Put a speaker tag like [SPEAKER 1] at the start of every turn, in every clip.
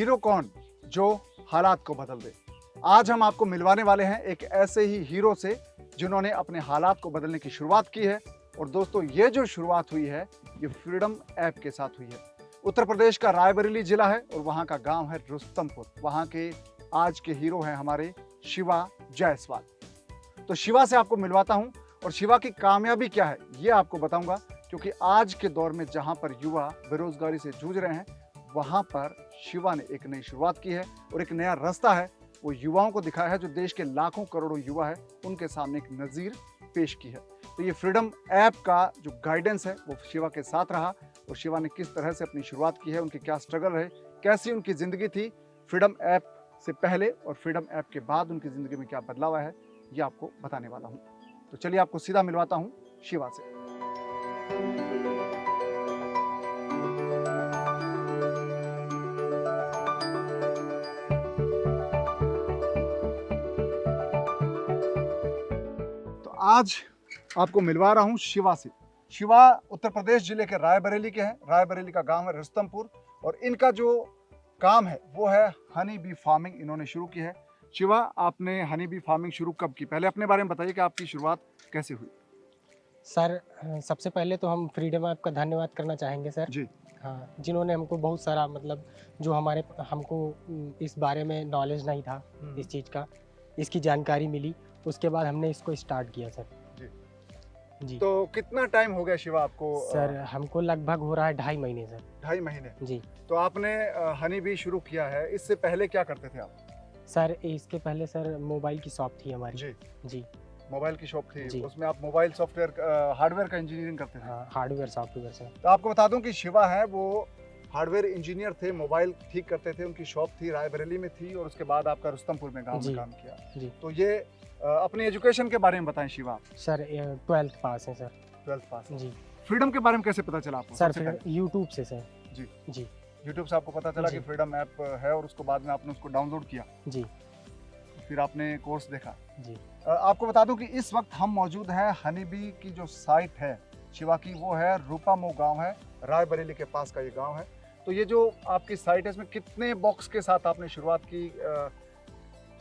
[SPEAKER 1] Hero कौन जो हालात को बदल दे। आज हम आपको मिलवाने वाले हैं एक ऐसे ही हीरो से जिन्होंने अपने हालात को बदलने की शुरुआत की है। और दोस्तों, ये जो शुरुआत हुई है ये फ्रीडम ऐप के साथ हुई है। उत्तर प्रदेश का रायबरेली जिला है और वहाँ का गांव है रुस्तमपुर। वहाँ के आज के हीरो हैं हमारे शिवा जायसवाल। तो शिवा से आपको मिलवाता हूँ और शिवा की कामयाबी क्या है ये आपको बताऊंगा, क्योंकि आज के दौर में जहाँ पर युवा बेरोजगारी से जूझ रहे हैं वहाँ पर शिवा ने एक नई शुरुआत की है और एक नया रास्ता है वो युवाओं को दिखाया है, जो देश के लाखों करोड़ों युवा है उनके सामने एक नज़ीर पेश की है। तो ये फ्रीडम ऐप का जो गाइडेंस है वो शिवा के साथ रहा और शिवा ने किस तरह से अपनी शुरुआत की है, उनके क्या स्ट्रगल रहे, कैसी उनकी ज़िंदगी थी फ्रीडम ऐप से पहले और फ्रीडम ऐप के बाद उनकी ज़िंदगी में क्या बदलाव आया है, ये आपको बताने वाला हूँ। तो चलिए आपको सीधा मिलवाता हूँ शिवा से। तो आज आपको मिलवा रहा हूँ शिवा से। शिवा उत्तर प्रदेश जिले के रायबरेली के हैं। रायबरेली का गांव है रुस्तमपुर और इनका जो काम है वो है हनी बी फार्मिंग इन्होंने शुरू की है। शिवा, आपने हनी बी फार्मिंग शुरू कब की? पहले अपने बारे में बताइए कि आपकी शुरुआत कैसे हुई।
[SPEAKER 2] सर, सबसे पहले तो हम फ्रीडम ऐप का धन्यवाद करना चाहेंगे सर
[SPEAKER 1] जी।
[SPEAKER 2] हाँ, जिन्होंने हमको बहुत सारा जो हमको इस बारे में नॉलेज नहीं था इस चीज़ का, इसकी जानकारी मिली, उसके बाद हमने इसको स्टार्ट किया सर। जी।
[SPEAKER 1] तो कितना टाइम हो गया शिवा आपको?
[SPEAKER 2] सर, हमको लगभग हो रहा है 2.5 महीने सर।
[SPEAKER 1] 2.5 महीने।
[SPEAKER 2] जी।
[SPEAKER 1] तो आपने हनी बी शुरू किया है, इससे पहले क्या करते थे आप?
[SPEAKER 2] सर, इसके पहले सर मोबाइल की शॉप थी हमारी।
[SPEAKER 1] जी।
[SPEAKER 2] जी।
[SPEAKER 1] मोबाइल की शॉप थी,
[SPEAKER 2] जी।
[SPEAKER 1] उसमें आप मोबाइल सॉफ्टवेयर हार्डवेयर का इंजीनियरिंग करते थे?
[SPEAKER 2] हाँ, हार्डवेयर सॉफ्टवेयर सर।
[SPEAKER 1] तो आपको बता दूं कि शिवा है वो हार्डवेयर इंजीनियर थे, मोबाइल ठीक करते थे, उनकी शॉप थी रायबरेली में थी और उसके बाद आपका रुस्तमपुर में गांव में काम किया।
[SPEAKER 2] जी।
[SPEAKER 1] तो ये अपनी एजुकेशन के बारे में बताएं शिवा।
[SPEAKER 2] सर, 12th पास है सर।
[SPEAKER 1] 12th पास।
[SPEAKER 2] जी।
[SPEAKER 1] फ्रीडम के बारे में कैसे पता चला आपको?
[SPEAKER 2] सर, यूट्यूब से सर।
[SPEAKER 1] जी
[SPEAKER 2] जी।
[SPEAKER 1] यूट्यूब से आपको पता चला कि फ्रीडम ऐप है और उसको बाद में आपने उसको डाउनलोड किया।
[SPEAKER 2] जी।
[SPEAKER 1] फिर आपने कोर्स देखा।
[SPEAKER 2] जी।
[SPEAKER 1] आपको बता दूं कि इस वक्त हम मौजूद हैं हनी बी की जो साइट है शिवा की, वो है रूपामो गांव है, रायबरेली के पास का ये गांव है। तो ये जो आपकी साइट है इसमें कितने बॉक्स के साथ आपने शुरुआत की,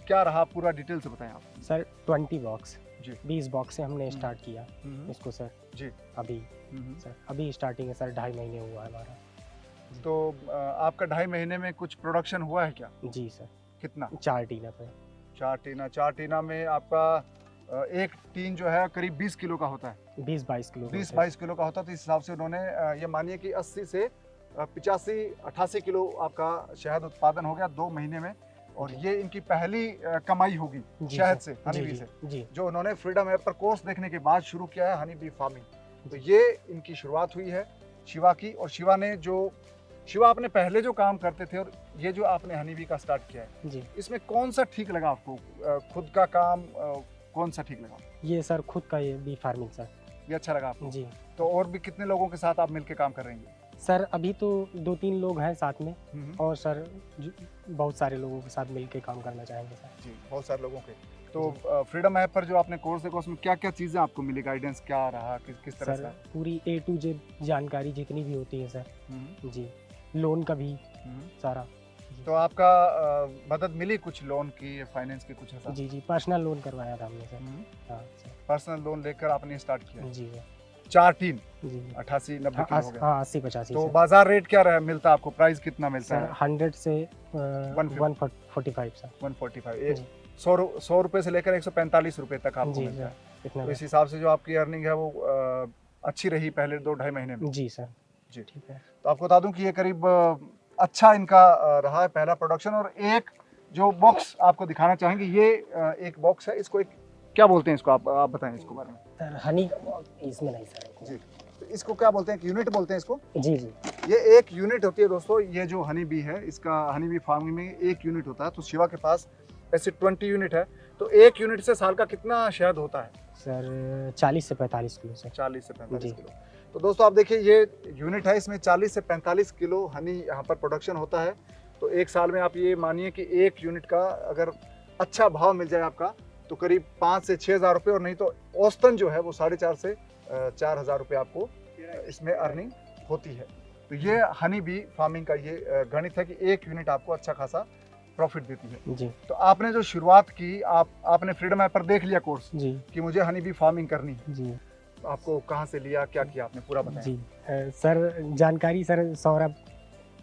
[SPEAKER 1] क्या रहा पूरा डिटेल से बताएं आप।
[SPEAKER 2] Sir, 20 box.
[SPEAKER 1] जी।
[SPEAKER 2] 20 बॉक्स से हमने स्टार्ट किया इसको सर।
[SPEAKER 1] जी।
[SPEAKER 2] अभी सर अभी स्टार्टिंग है सर, 2.5 महीने हुआ है हमारा।
[SPEAKER 1] तो आपका 2.5 महीने में कुछ प्रोडक्शन हुआ है क्या?
[SPEAKER 2] जी सर।
[SPEAKER 1] कितना?
[SPEAKER 2] 4 टीना पे।
[SPEAKER 1] 4 टीना में आपका एक टीन जो है करीब 20 किलो का होता है।
[SPEAKER 2] 20-22 किलो।
[SPEAKER 1] 20-22 किलो का होता है। तो इस हिसाब से उन्होंने ये मानिए कि 80 से 85-88 किलो आपका शहद उत्पादन हो गया 2 महीने में। और ये इनकी पहली कमाई होगी शहद से, हनी बी से, जो उन्होंने फ्रीडम ऐप पर कोर्स देखने के बाद शुरू किया है हनी बी फार्मिंग। तो ये इनकी शुरुआत हुई है शिवा की। और शिवा आपने पहले जो काम करते थे और ये जो आपने हनी बी का स्टार्ट किया है
[SPEAKER 2] जी,
[SPEAKER 1] इसमें कौन सा ठीक लगा आपको? खुद का काम कौन सा ठीक लगा?
[SPEAKER 2] ये सर खुद का ये बी फार्मिंग सर।
[SPEAKER 1] ये अच्छा लगा आपको?
[SPEAKER 2] जी।
[SPEAKER 1] तो और भी कितने लोगों के साथ आप मिलकर काम कर रहे हैं?
[SPEAKER 2] सर, अभी तो 2-3 लोग हैं साथ में और सर बहुत सारे लोगों के साथ मिलके काम करना चाहेंगे सर।
[SPEAKER 1] जी, बहुत सारे लोगों के। तो फ्रीडम ऐप पर जो आपने कोर्स देखा उसमें क्या क्या चीज़ें आपको मिली, गाइडेंस क्या रहा, किस तरह
[SPEAKER 2] सर,
[SPEAKER 1] से?
[SPEAKER 2] पूरी A to Z जानकारी जितनी भी होती है सर। जी। लोन का भी सारा।
[SPEAKER 1] तो आपका मदद मिली कुछ लोन की, फाइनेंस की कुछ ऐसा?
[SPEAKER 2] जी। पर्सनल लोन करवाया था हमने सर। हाँ सर।
[SPEAKER 1] पर्सनल लोन लेकर आपने स्टार्ट किया?
[SPEAKER 2] जी।
[SPEAKER 1] 4 टीन
[SPEAKER 2] जी।
[SPEAKER 1] 88-90 किलो हो गया।
[SPEAKER 2] हाँ, 80-85।
[SPEAKER 1] तो बाजार रेट क्या रहा मिलता आपको? प्राइस कितना मिलता है?
[SPEAKER 2] 100 से 145 सर।
[SPEAKER 1] 145। 100 रुपये से लेकर 145 रुपये तक आपको मिलता है। तो इस हिसाब से जो आपकी अर्निंग है वो अच्छी रही पहले 2-2.5 महीने में?
[SPEAKER 2] जी सर।
[SPEAKER 1] जी।
[SPEAKER 2] ठीक है।
[SPEAKER 1] तो आपको बता दूं कि ये करीब अच्छा इनका रहा है पहला प्रोडक्शन। और एक जो बॉक्स आपको दिखाना चाहेंगे, ये एक बॉक्स है, इसको क्या बोलते हैं इसको? आप बताएं इसको बारे में।
[SPEAKER 2] सर, हनी इसमें नहीं सर।
[SPEAKER 1] जी। तो इसको क्या बोलते हैं? यूनिट बोलते हैं इसको?
[SPEAKER 2] जी।
[SPEAKER 1] ये एक यूनिट होती है दोस्तों। ये जो हनी बी है इसका हनी बी फार्मिंग में एक यूनिट होता है। तो शिवा के पास ऐसे 20 यूनिट है। तो एक यूनिट से साल का कितना शहद होता है?
[SPEAKER 2] सर, 40 से 45 किलो सर।
[SPEAKER 1] 40 से 45 किलो। तो दोस्तों आप देखिए, ये यूनिट है, इसमें 40 से 45 किलो हनी यहाँ पर प्रोडक्शन होता है। तो एक साल में आप ये मानिए कि एक यूनिट का अगर अच्छा भाव मिल जाए आपका तो करीब 5 से 6 हज़ार रुपये, और नहीं तो औसतन जो है वो 4.5 से 4 हज़ार रुपये आपको इसमें अर्निंग होती है। तो ये हनी बी फार्मिंग का ये गणित है कि 1 यूनिट आपको अच्छा खासा प्रॉफिट देती है।
[SPEAKER 2] जी
[SPEAKER 1] तो आपने जो शुरुआत की, आपने फ्रीडम ऐप पर देख लिया कोर्स
[SPEAKER 2] जी
[SPEAKER 1] कि मुझे हनी बी फार्मिंग करनी है,
[SPEAKER 2] जी
[SPEAKER 1] तो आपको कहाँ से लिया, क्या किया आपने, पूरा बताएं।
[SPEAKER 2] जी सर जानकारी सर सौरभ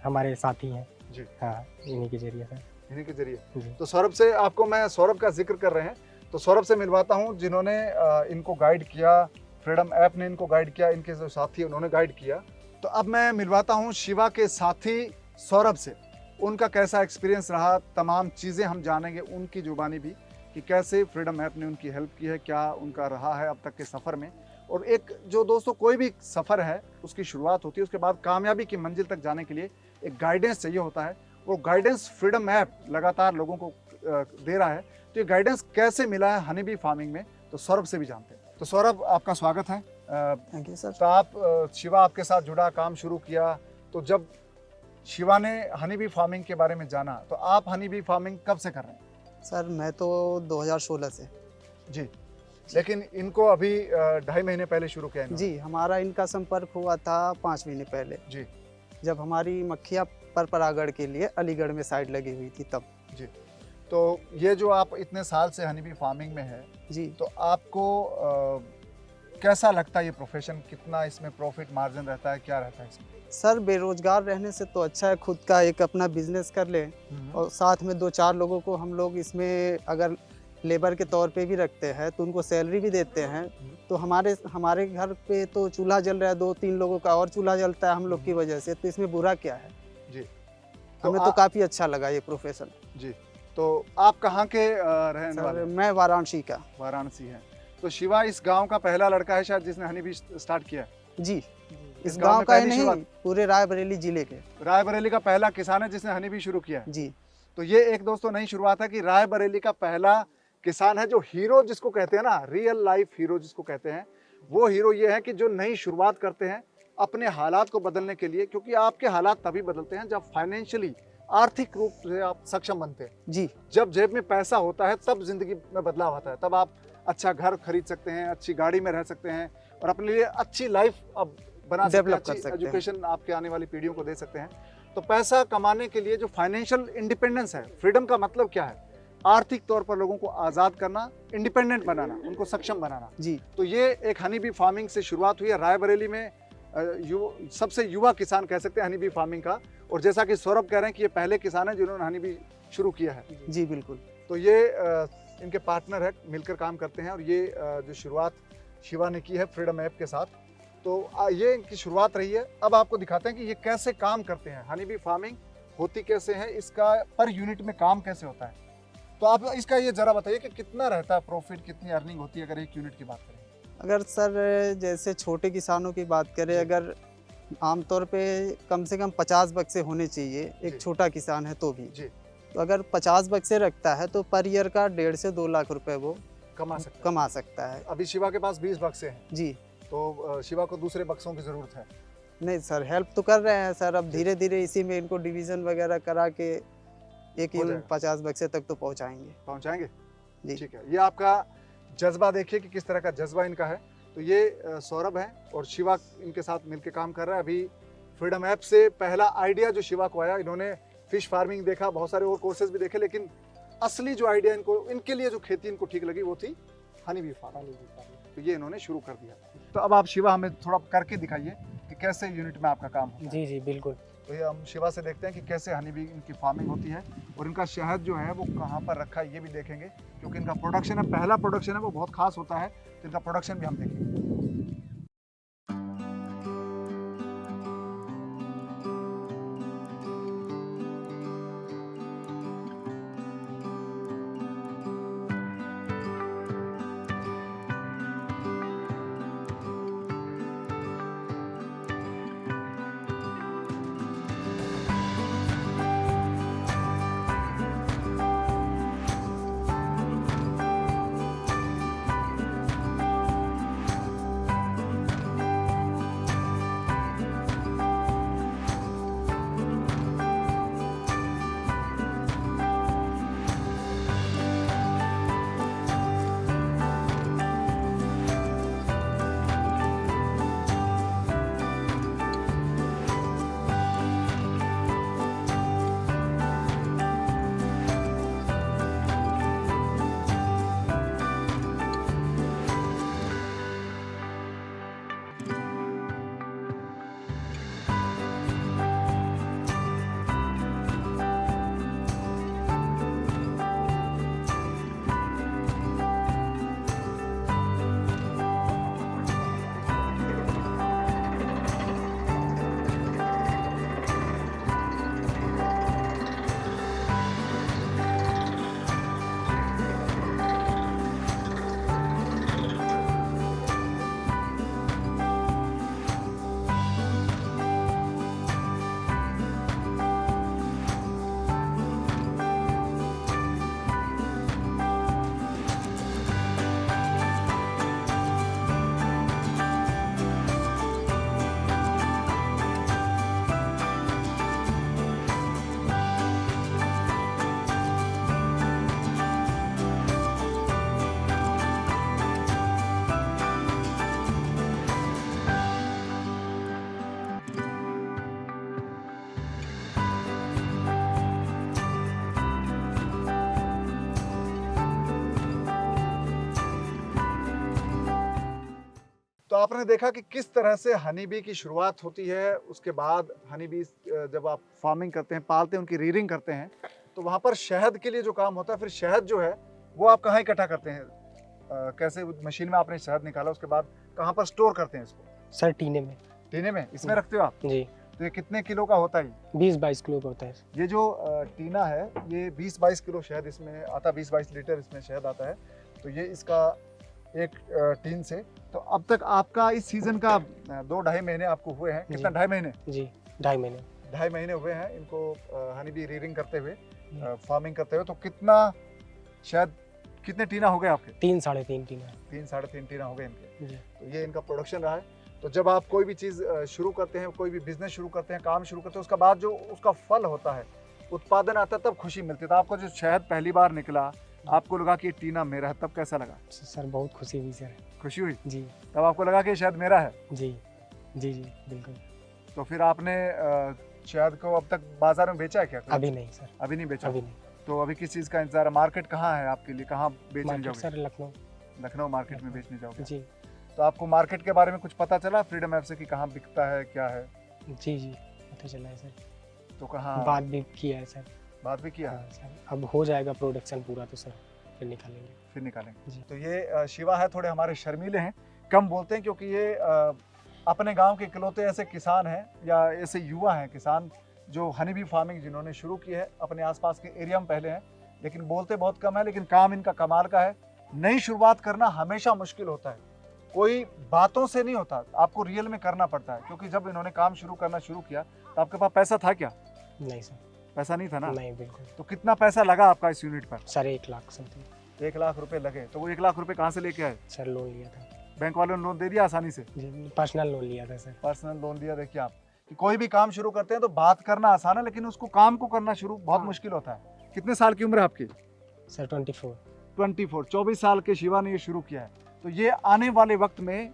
[SPEAKER 2] हमारे साथी हैं
[SPEAKER 1] जी
[SPEAKER 2] हाँ, इन्हीं के जरिए सर।
[SPEAKER 1] इन्हीं के जरिए।
[SPEAKER 2] जी
[SPEAKER 1] तो सौरभ से आपको मैं, सौरभ का जिक्र कर रहे हैं तो सौरभ से मिलवाता हूँ जिन्होंने इनको गाइड किया, फ्रीडम ऐप ने इनको गाइड किया, इनके जो साथी उन्होंने गाइड किया। तो अब मैं मिलवाता हूँ शिवा के साथी सौरभ से, उनका कैसा एक्सपीरियंस रहा, तमाम चीज़ें हम जानेंगे उनकी जुबानी भी कि कैसे फ्रीडम ऐप ने उनकी हेल्प की है, क्या उनका रहा है अब तक के सफ़र में। और एक जो दोस्तों कोई भी सफ़र है उसकी शुरुआत होती है, उसके बाद कामयाबी की मंजिल तक जाने के लिए एक गाइडेंस चाहिए होता है। वो गाइडेंस फ्रीडम ऐप लगातार लोगों को दे रहा है। तो ये गाइडेंस कैसे मिला है हनी बी फार्मिंग में, तो सौरभ से भी जानते हैं। तो सौरभ, आपका स्वागत है।
[SPEAKER 3] Thank you sir.
[SPEAKER 1] तो आप शिवा आपके साथ जुड़ा, काम शुरू किया, तो जब शिवा ने हनी बी फार्मिंग के बारे में जाना तो आप हनी बी फार्मिंग कब से कर रहे हैं?
[SPEAKER 3] सर मैं तो 2016 से।
[SPEAKER 1] जी, लेकिन इनको अभी 2.5 महीने पहले शुरू किया इन्होंने।
[SPEAKER 3] जी, हमारा इनका संपर्क हुआ था 5 महीने पहले।
[SPEAKER 1] जी
[SPEAKER 3] जब हमारी मक्खियाँ पर परागण के लिए अलीगढ़ में साइड लगी हुई थी तब।
[SPEAKER 1] जी। तो ये जो आप इतने साल से हनी बी फार्मिंग में है,
[SPEAKER 3] जी
[SPEAKER 1] तो आपको कैसा लगता है ये प्रोफेशन, कितना इसमें प्रॉफिट मार्जिन रहता है, क्या रहता है इसमें?
[SPEAKER 3] सर, बेरोजगार रहने से तो अच्छा है खुद का एक अपना बिजनेस कर ले, और साथ में 2-4 लोगों को हम लोग इसमें अगर लेबर के तौर पे भी रखते हैं तो उनको सैलरी भी देते हैं। तो हमारे घर पे तो चूल्हा जल रहा है, 2-3 लोगों का और चूल्हा जलता है हम लोग की वजह से, तो इसमें बुरा क्या है।
[SPEAKER 1] जी,
[SPEAKER 3] हमें तो काफ़ी अच्छा लगा ये प्रोफेशन।
[SPEAKER 1] जी। तो आप कहाँ के रहने वाले?
[SPEAKER 3] सर मैं वाराणसी का।
[SPEAKER 1] वाराणसी है। तो शिवा इस गांव का पहला लड़का है शायद जिसने हनी बी स्टार्ट किया है।
[SPEAKER 3] जी, इस
[SPEAKER 1] गाँव
[SPEAKER 3] गांव
[SPEAKER 1] में
[SPEAKER 3] का ही
[SPEAKER 1] पहली
[SPEAKER 3] नहीं,
[SPEAKER 1] शुरुआत?
[SPEAKER 3] पूरे रायबरेली जिले के।
[SPEAKER 1] रायबरेली का पहला किसान है जिसने हनी बी शुरू किया है।
[SPEAKER 3] जी
[SPEAKER 1] तो ये एक दोस्तों नई शुरुआत है कि रायबरेली का पहला किसान है जो हीरो जिसको कहते हैं ना, रियल लाइफ हीरो जिसको कहते हैं, वो हीरो ये है कि जो नई शुरुआत करते हैं अपने हालात को बदलने के लिए, क्योंकि आपके हालात तभी बदलते हैं जब फाइनेंशियली, आर्थिक रूप से आप सक्षम बनते हैं।
[SPEAKER 3] जी
[SPEAKER 1] जब जेब में पैसा होता है तब जिंदगी में बदलाव आता है, तब आप अच्छा घर खरीद सकते हैं, अच्छी गाड़ी में रह सकते हैं और अपने लिए अच्छी लाइफ अब बना सकते हैं,
[SPEAKER 3] डेवलप कर
[SPEAKER 1] अच्छी
[SPEAKER 3] सकते हैं।
[SPEAKER 1] एजुकेशन आपके आने वाली पीढ़ियों को दे सकते हैं। तो पैसा कमाने के लिए जो फाइनेंशियल इंडिपेंडेंस है, फ्रीडम का मतलब क्या है? आर्थिक तौर पर लोगों को आज़ाद करना, इंडिपेंडेंट बनाना, उनको सक्षम बनाना।
[SPEAKER 3] जी
[SPEAKER 1] तो ये एक हनी बी फार्मिंग से शुरुआत हुई है रायबरेली में। सबसे युवा किसान कह सकते हैं हनी बी फार्मिंग का। और जैसा कि सौरभ कह रहे हैं कि ये पहले किसान हैं जिन्होंने हनी बी शुरू किया है।
[SPEAKER 3] जी बिल्कुल।
[SPEAKER 1] तो ये इनके पार्टनर है, मिलकर काम करते हैं। और ये जो शुरुआत शिवा ने की है फ्रीडम ऐप के साथ, तो ये इनकी शुरुआत रही है। अब आपको दिखाते हैं कि ये कैसे काम करते हैं, हनी बी फार्मिंग होती कैसे है, इसका पर यूनिट में काम कैसे होता है। तो आप इसका ये ज़रा बताइए कि कितना रहता है प्रॉफिट, कितनी अर्निंग होती है अगर 1 यूनिट की बात करें?
[SPEAKER 3] अगर सर जैसे छोटे किसानों की बात करें, अगर आमतौर पे कम से कम 50 बक्से होने चाहिए
[SPEAKER 1] जी।
[SPEAKER 3] एक छोटा किसान है तो भी।
[SPEAKER 1] जी,
[SPEAKER 3] तो अगर 50 बक्से रखता है तो पर ईयर का 1.5 से 2 लाख रुपए वो
[SPEAKER 1] कमा सकता
[SPEAKER 3] सकता है।
[SPEAKER 1] अभी शिवा के पास 20 बक्से हैं,
[SPEAKER 3] जी
[SPEAKER 1] तो शिवा को दूसरे बक्सों की ज़रूरत है।
[SPEAKER 3] नहीं सर, हेल्प तो कर रहे हैं सर, अब धीरे धीरे इसी में इनको डिवीज़न वगैरह करा के एक
[SPEAKER 1] हो
[SPEAKER 3] यूनिट
[SPEAKER 1] जाएगा।
[SPEAKER 3] 50 बक्से तक तो पहुंचाएंगे।
[SPEAKER 1] पहुंचाएंगे?
[SPEAKER 3] जी
[SPEAKER 1] ठीक है। ये आपका जज्बा देखिए कि किस तरह का जज्बा इनका है। तो ये सौरभ है और शिवा इनके साथ मिलकर काम कर रहा है। अभी फ्रीडम ऐप से पहला आइडिया जो शिवा को आया, इन्होंने फिश फार्मिंग देखा, बहुत सारे और कोर्सेज भी देखे, लेकिन असली जो आइडिया इनको, इनके लिए जो खेती इनको ठीक लगी वो थी हनी बी फार्मिंग। तो ये इन्होंने शुरू कर दिया। तो अब आप शिवा हमें थोड़ा करके दिखाइए कि कैसे यूनिट में आपका काम होता है।
[SPEAKER 2] जी जी बिल्कुल।
[SPEAKER 1] तो ये हम शिवा से देखते हैं कि कैसे हनी बी इनकी फार्मिंग होती है और इनका शहद जो है वो कहाँ पर रखा है ये भी देखेंगे, क्योंकि इनका प्रोडक्शन है, पहला प्रोडक्शन है, वो बहुत खास होता है। तो इनका प्रोडक्शन भी हम देखेंगे। आपने देखा कि किस तरह से हनी बी की शुरुआत होती है, उसके बाद हनी बी जब आप फार्मिंग करते हैं, पालते हैं, उनकी रीडिंग करते हैं, तो वहाँ पर शहद के लिए जो काम होता है, फिर शहद जो है वो आप कहाँ इकट्ठा करते हैं? कैसे मशीन में आपने शहद निकाला, उसके बाद कहाँ पर स्टोर करते हैं इसको?
[SPEAKER 2] सर टीने में।
[SPEAKER 1] टीने में, इसमें रखते हो आप?
[SPEAKER 2] जी।
[SPEAKER 1] तो ये कितने किलो का होता है?
[SPEAKER 2] 20-22 किलो का होता है।
[SPEAKER 1] ये जो टीना है, ये 20-22 किलो शहद इसमें आता है, 20-22 लीटर इसमें शहद आता है। तो ये इसका एक टीन से, तो अब तक आपका इस सीजन का 2-2.5 महीने आपको हुए हैं। कितना? 2.5 महीने?
[SPEAKER 2] जी, 2.5 महीने।
[SPEAKER 1] 2.5 महीने हुए हैं इनको हनी बी रीडिंग करते हुए, फार्मिंग करते हुए। तो कितना शहद, कितने टीना हो गए आपके?
[SPEAKER 2] 3-3.5 टीना।
[SPEAKER 1] 3-3.5 टीना हो गए इनके।
[SPEAKER 2] जी।
[SPEAKER 1] तो ये इनका प्रोडक्शन रहा है। तो जब आप कोई भी चीज़ शुरू करते हैं, कोई भी बिजनेस शुरू करते हैं, काम शुरू करते हैं, उसका बाद जो उसका फल होता है, उत्पादन आता है, तब खुशी मिलती है। तो आपको जो शहद पहली बार निकला, आपको लगा कि ये टीना मेरा है, तब कैसा लगा?
[SPEAKER 2] सर बहुत खुशी हुई सर।
[SPEAKER 1] खुशी हुई?
[SPEAKER 2] जी।
[SPEAKER 1] तब आपको लगा कि ये शहद मेरा है?
[SPEAKER 2] जी जी जी बिल्कुल।
[SPEAKER 1] तो फिर आपने शहद को अब तक बाजार में बेचा है क्या?
[SPEAKER 2] अभी नहीं सर।
[SPEAKER 1] अभी नहीं बेचा?
[SPEAKER 2] अभी नहीं।
[SPEAKER 1] तो अभी किस चीज़ का इंतजार है? मार्केट कहाँ है आपके लिए? कहाँ बेचने
[SPEAKER 2] मार्केट
[SPEAKER 1] जाओगे?
[SPEAKER 2] सर लखनऊ।
[SPEAKER 1] लखनऊ मार्केट में बेचने जाओगे?
[SPEAKER 2] जी
[SPEAKER 1] तो आपको मार्केट के बारे में कुछ पता चला फ्रीडम ऐप से कि कहाँ बिकता है, क्या है?
[SPEAKER 2] जी जी पता चला है सर।
[SPEAKER 1] तो कहाँ
[SPEAKER 2] बात भी किया है सर।
[SPEAKER 1] बात भी किया?
[SPEAKER 2] हाँ सर, अब हो जाएगा प्रोडक्शन पूरा तो सर फिर निकालेंगे।
[SPEAKER 1] फिर निकालेंगे।
[SPEAKER 2] जी।
[SPEAKER 1] तो ये शिवा है, थोड़े हमारे शर्मीले हैं, कम बोलते हैं, क्योंकि ये अपने गांव के इकलौते ऐसे किसान हैं या ऐसे युवा हैं किसान जो हनी बी फार्मिंग जिन्होंने शुरू की है अपने आसपास के एरिया में पहले हैं, लेकिन बोलते बहुत कम है, लेकिन काम इनका कमाल का है। नई शुरुआत करना हमेशा मुश्किल होता है, कोई बातों से नहीं होता, आपको रियल में करना पड़ता है। क्योंकि जब इन्होंने काम शुरू करना शुरू किया तो आपके पास पैसा था क्या?
[SPEAKER 2] नहीं सर।
[SPEAKER 1] पैसा नहीं था ना?
[SPEAKER 2] नहीं बिल्कुल।
[SPEAKER 1] तो कितना पैसा लगा आपका इस यूनिट पर?
[SPEAKER 2] Sir 1 lakh something.
[SPEAKER 1] 1 लाख रुपए लगे। तो वो 1 लाख रुपए कहाँ से लेके आए?
[SPEAKER 2] सर लोन लिया था।
[SPEAKER 1] बैंक वालों ने लोन दे दिया आसानी से?
[SPEAKER 2] जी पर्सनल लोन लिया था सर।
[SPEAKER 1] पर्सनल लोन दिया। देखिए आप कि कोई भी काम शुरू करते हैं तो बात करना आसान है, लेकिन उसको काम को करना शुरू बहुत मुश्किल होता है। कितने साल की उम्र है आपकी?
[SPEAKER 2] सर 24।
[SPEAKER 1] 24 साल के शिवा ने ये शुरू किया है। तो ये आने वाले वक्त में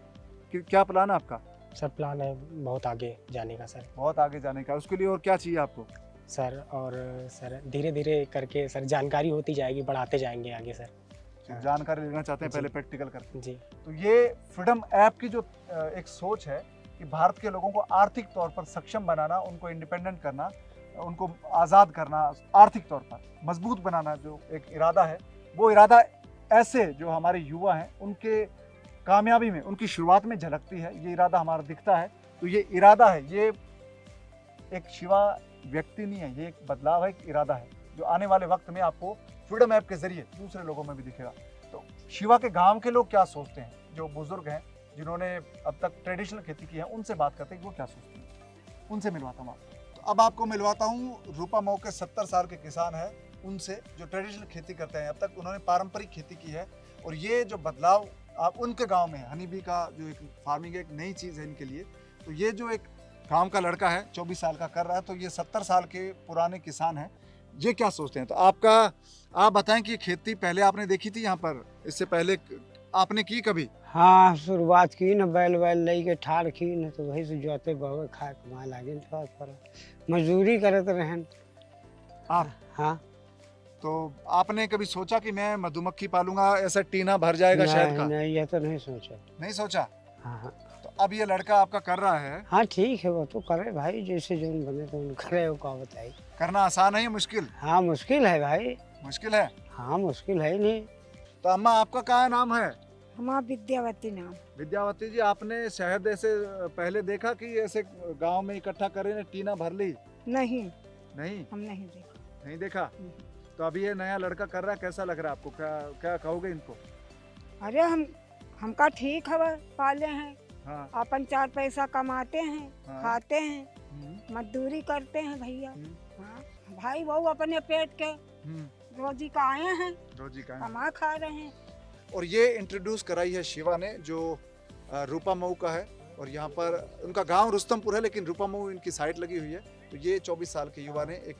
[SPEAKER 1] क्या प्लान है आपका?
[SPEAKER 2] सर प्लान है बहुत आगे जाने का सर।
[SPEAKER 1] बहुत आगे जाने का। उसके लिए और क्या चाहिए आपको?
[SPEAKER 2] सर और सर धीरे धीरे करके सर जानकारी होती जाएगी, बढ़ाते जाएंगे आगे सर।
[SPEAKER 1] जानकारी लेना चाहते हैं
[SPEAKER 2] जी।
[SPEAKER 1] पहले प्रैक्टिकल करके।
[SPEAKER 2] जी।
[SPEAKER 1] तो ये फ्रीडम ऐप की जो एक सोच है कि भारत के लोगों को आर्थिक तौर पर सक्षम बनाना, उनको इंडिपेंडेंट करना, उनको आज़ाद करना, आर्थिक तौर पर मजबूत बनाना, जो एक इरादा है, वो इरादा ऐसे जो हमारे युवा हैं उनके कामयाबी में, उनकी शुरुआत में झलकती है। ये इरादा हमारा दिखता है। तो ये इरादा है, ये एक शिवा व्यक्ति नहीं है, ये एक बदलाव है, एक इरादा है जो आने वाले वक्त में आपको फ्रीडम ऐप के जरिए दूसरे लोगों में भी दिखेगा। तो शिवा के गांव के लोग क्या सोचते हैं, जो बुजुर्ग हैं जिन्होंने अब तक ट्रेडिशनल खेती की है, उनसे बात करते हैं कि वो क्या सोचते हैं। उनसे मिलवाता हूँ आपको। तो अब आपको मिलवाता हूँ रूपा मऊ के 70 साल के किसान हैं उनसे, जो ट्रेडिशनल खेती करते हैं। अब तक उन्होंने पारंपरिक खेती की है और ये जो बदलाव आप उनके गांव में हनी बी का जो एक फार्मिंग एक नई चीज़ है इनके लिए। तो ये जो एक गांव का लड़का है 24 साल का कर रहा है, तो ये 70 साल के पुराने किसान हैं, ये क्या सोचते हैं। तो आप बताएं कि खेती पहले आपने देखी थी यहाँ पर, इससे पहले आपने की कभी?
[SPEAKER 4] हाँ शुरुआत की न बैल लई के ठार की न, तो वही से जोते बवे खाए कमा लागे थोड़ा थोड़ा मजदूरी करत रहन
[SPEAKER 1] आप?
[SPEAKER 4] हाँ।
[SPEAKER 1] तो आपने कभी सोचा कि मैं मधुमक्खी पालूंगा, ऐसा टीना भर जाएगा शहद का?
[SPEAKER 4] नहीं ये तो नहीं सोचा।
[SPEAKER 1] नहीं सोचा?
[SPEAKER 4] हाँ हाँ।
[SPEAKER 1] तो अब ये लड़का आपका कर रहा है।
[SPEAKER 4] हाँ ठीक है, वो तो करे भाई, जैसे जो बने तो करे, वो क्या बताई।
[SPEAKER 1] करना आसान है या मुश्किल?
[SPEAKER 4] हाँ मुश्किल है भाई।
[SPEAKER 1] मुश्किल है?
[SPEAKER 4] हाँ मुश्किल है नहीं।
[SPEAKER 1] तो अम्मा आपका क्या नाम है?
[SPEAKER 5] हमारा विद्यावती नाम।
[SPEAKER 1] विद्यावती जी, आपने शहद ऐसे पहले देखा कि ऐसे गांव में इकट्ठा करे टीना भर ली?
[SPEAKER 5] नहीं,
[SPEAKER 1] नहीं?
[SPEAKER 5] हम नहीं देखा।
[SPEAKER 1] नहीं देखा? तो अभी ये नया लड़का कर रहा है, कैसा लग रहा है आपको? क्या कहोगे इनको?
[SPEAKER 5] अरे हमका ठीक है, पाले हैं,
[SPEAKER 1] हाँ।
[SPEAKER 5] अपन 4 पैसा कमाते हैं,
[SPEAKER 1] हाँ।
[SPEAKER 5] खाते हैं, मजदूरी करते हैं भैया। हाँ, भाई वो अपने पेट के रोजी का आए हैं,
[SPEAKER 1] रोजी का
[SPEAKER 5] कमा खा रहे हैं।
[SPEAKER 1] और ये इंट्रोड्यूस कराई है शिवा ने, जो रूपा मऊ का है, और यहाँ पर उनका गांव रुस्तमपुर है, लेकिन रूपा मऊ इनकी साइट लगी हुई है। तो ये 24 साल के युवा ने एक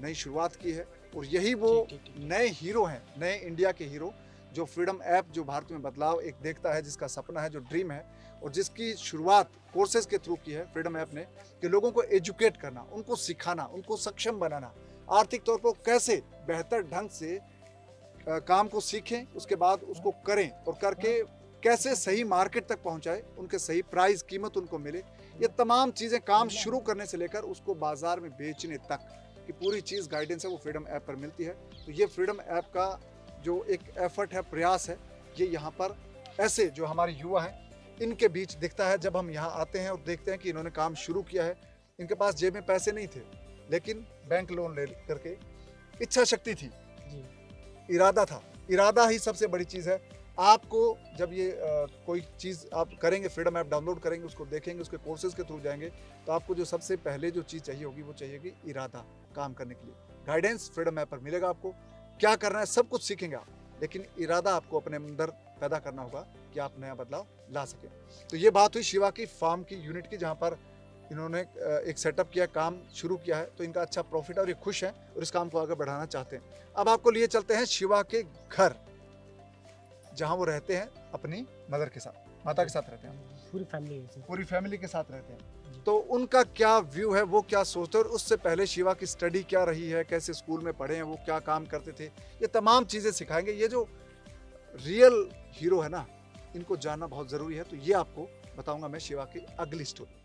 [SPEAKER 1] नई शुरुआत की है, और यही वो नए हीरो हैं, नए इंडिया के हीरो, जो फ्रीडम ऐप जो भारत में बदलाव एक देखता है, जिसका सपना है, जो ड्रीम है, और जिसकी शुरुआत कोर्सेज के थ्रू की है फ्रीडम ऐप ने, कि लोगों को एजुकेट करना, उनको सिखाना, उनको सक्षम बनाना, आर्थिक तौर पर कैसे बेहतर ढंग से काम को सीखें, उसके बाद उसको करें, और करके कैसे सही मार्केट तक पहुंचाए, उनके सही प्राइस कीमत उनको मिले, ये तमाम चीज़ें काम शुरू करने से लेकर उसको बाजार में बेचने तक की पूरी चीज़ गाइडेंस है वो फ्रीडम ऐप पर मिलती है। तो ये फ्रीडम ऐप का जो एक एफर्ट है, प्रयास है, ये यहाँ पर ऐसे जो हमारे युवा हैं इनके बीच दिखता है। जब हम यहाँ आते हैं और देखते हैं कि इन्होंने काम शुरू किया है, इनके पास जेब में पैसे नहीं थे लेकिन बैंक लोन ले करके इच्छा शक्ति थी, इरादा था। इरादा ही सबसे बड़ी चीज़ है। आपको जब ये कोई चीज़ आप करेंगे, फ्रीडम ऐप डाउनलोड करेंगे, उसको देखेंगे, उसके कोर्सेज के थ्रू जाएंगे, तो आपको जो सबसे पहले जो चीज़ चाहिए होगी वो चाहिए कि इरादा काम करने के लिए। गाइडेंस फ्रीडम ऐप पर मिलेगा आपको, क्या करना है सब कुछ सीखेंगे आप, लेकिन इरादा आपको अपने अंदर पैदा करना होगा कि आप नया बदलाव ला सकें। तो ये बात हुई शिवा की फार्म की यूनिट की, जहाँ पर इन्होंने एक सेटअप किया, काम शुरू किया है, तो इनका अच्छा प्रॉफिट है और ये खुश हैं और इस काम को आगे बढ़ाना चाहते हैं। अब आपको लिए चलते हैं शिवा के घर, जहाँ वो रहते हैं अपनी मदर के साथ, माता के साथ रहते हैं, पूरी फैमिली के साथ रहते हैं। तो उनका क्या व्यू है, वो क्या सोचते हैं, और उससे पहले शिवा की स्टडी क्या रही है, कैसे स्कूल में पढ़े हैं, वो क्या काम करते थे, ये तमाम चीज़ें सिखाएंगे। ये जो रियल हीरो है ना, इनको जानना बहुत ज़रूरी है। तो ये आपको बताऊंगा मैं शिवा की अगली स्टोरी।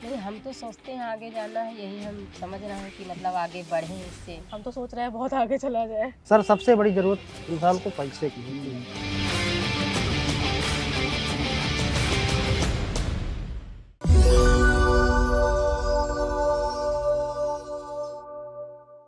[SPEAKER 6] नहीं, हम तो सोचते हैं आगे जाना है, यही हम समझ रहे हैं कि मतलब आगे बढ़ें इससे।
[SPEAKER 7] हम तो सोच रहे हैं बहुत आगे चला जाए।
[SPEAKER 2] सर सबसे बड़ी ज़रूरत इंसान को पैसे की होती है।